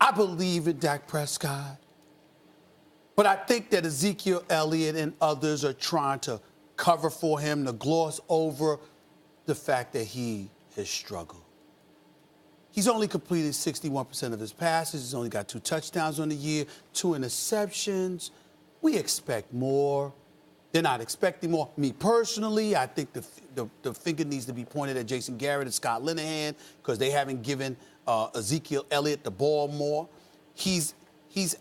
I believe in Dak Prescott. But I think that Ezekiel Elliott and others are trying to cover for him, to gloss over the fact that he has struggled. He's only completed 61% of his passes. He's only got 2 touchdowns on the year, 2 interceptions. We expect more. They're not expecting more. Me personally, I think the finger needs to be pointed at Jason Garrett and Scott Linehan because they haven't given Ezekiel Elliott the ball more. He's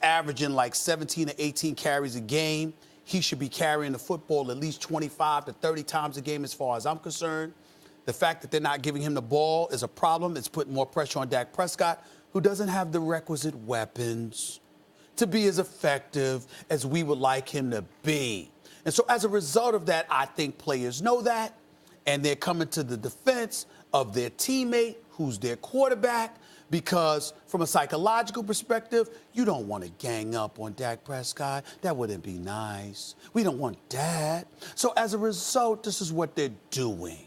averaging like 17 to 18 carries a game. He should be carrying the football at least 25 to 30 times a game as far as I'm concerned. The fact that they're not giving him the ball is a problem. It's putting more pressure on Dak Prescott, who doesn't have the requisite weapons to be as effective as we would like him to be. And so as a result of that, I think players know that, and they're coming to the defense of their teammate, who's their quarterback, because from a psychological perspective, you don't want to gang up on Dak Prescott. That wouldn't be nice. We don't want that. So as a result, this is what they're doing.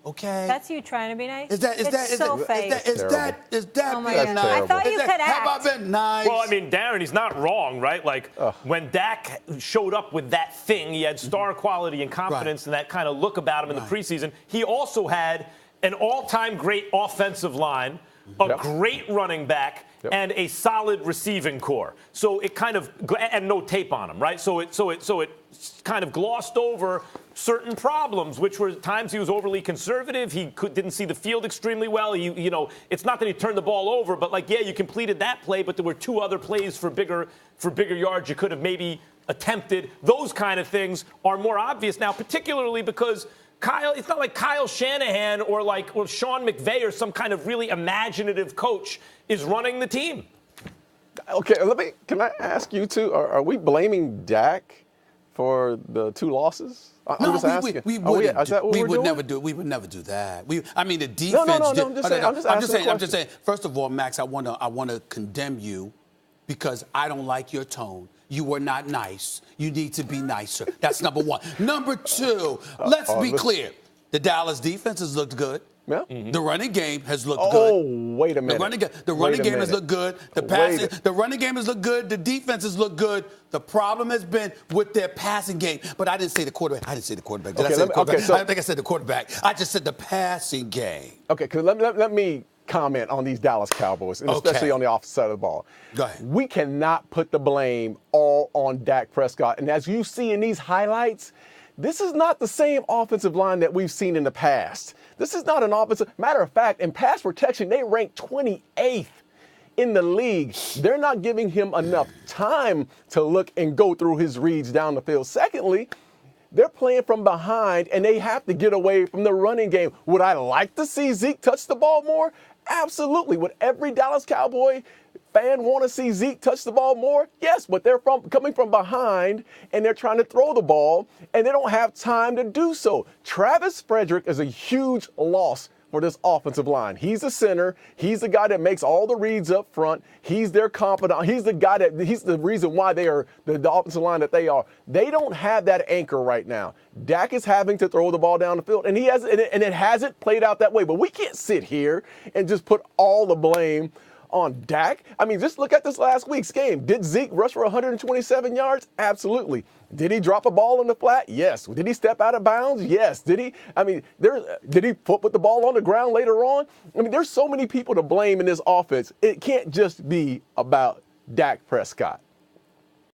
Okay. That's you trying to be nice. Is that oh my being God. nice? I thought you could act. Have I been nice? Well, I mean, Darren, he's not wrong, right? Like when Dak showed up with that thing, he had star quality and confidence and that kind of look about him in the preseason. He also had an all-time great offensive line, a great running back, and a solid receiving core. So it kind of and no tape on him, right? So it kind of glossed over certain problems, which were times he was overly conservative. He didn't see the field extremely well. It's not that he turned the ball over, but you completed that play, but there were 2 other plays for bigger yards you could have maybe attempted. Those kind of things are more obvious now, particularly because it's not like Kyle Shanahan or Sean McVay or some kind of really imaginative coach is running the team. Okay, can I ask you two, are we blaming Dak for the 2 losses? I'm just asking. We would never do that. The defense. I'm just saying. First of all, Max, I want to condemn you because I don't like your tone. You were not nice. You need to be nicer. That's number 1. Number 2, let's be clear. The Dallas defense has looked good. Yeah. Mm-hmm. The running game has looked good. Oh, wait a minute. The running game has looked good. The running game has looked good. The defense has looked good. The problem has been with their passing game. But I didn't say the quarterback. I say the quarterback. I don't think I said the quarterback. I just said the passing game. Okay, because let me comment on these Dallas Cowboys, and especially on the offensive side of the ball. Go ahead. We cannot put the blame all on Dak Prescott. And as you see in these highlights, this is not the same offensive line that we've seen in the past. This is not an offensive. Matter of fact, in pass protection, they rank 28th in the league. They're not giving him enough time to look and go through his reads down the field. Secondly, they're playing from behind, and they have to get away from the running game. Would I like to see Zeke touch the ball more? Absolutely. Would every Dallas Cowboy fan want to see Zeke touch the ball more? Yes, but they're coming from behind, and they're trying to throw the ball, and they don't have time to do so. Travis Frederick is a huge loss for this offensive line. He's the center. He's the guy that makes all the reads up front. He's their confidant. He's the reason why they are the offensive line that they are. They don't have that anchor right now. Dak is having to throw the ball down the field, and it hasn't played out that way. But we can't sit here and just put all the blame on Dak. I mean, just look at this last week's game. Did Zeke rush for 127 yards? Absolutely. Did he drop a ball in the flat? Yes. Did he step out of bounds? Yes. Did he put the ball on the ground later on? I mean, there's so many people to blame in this offense. It can't just be about Dak Prescott.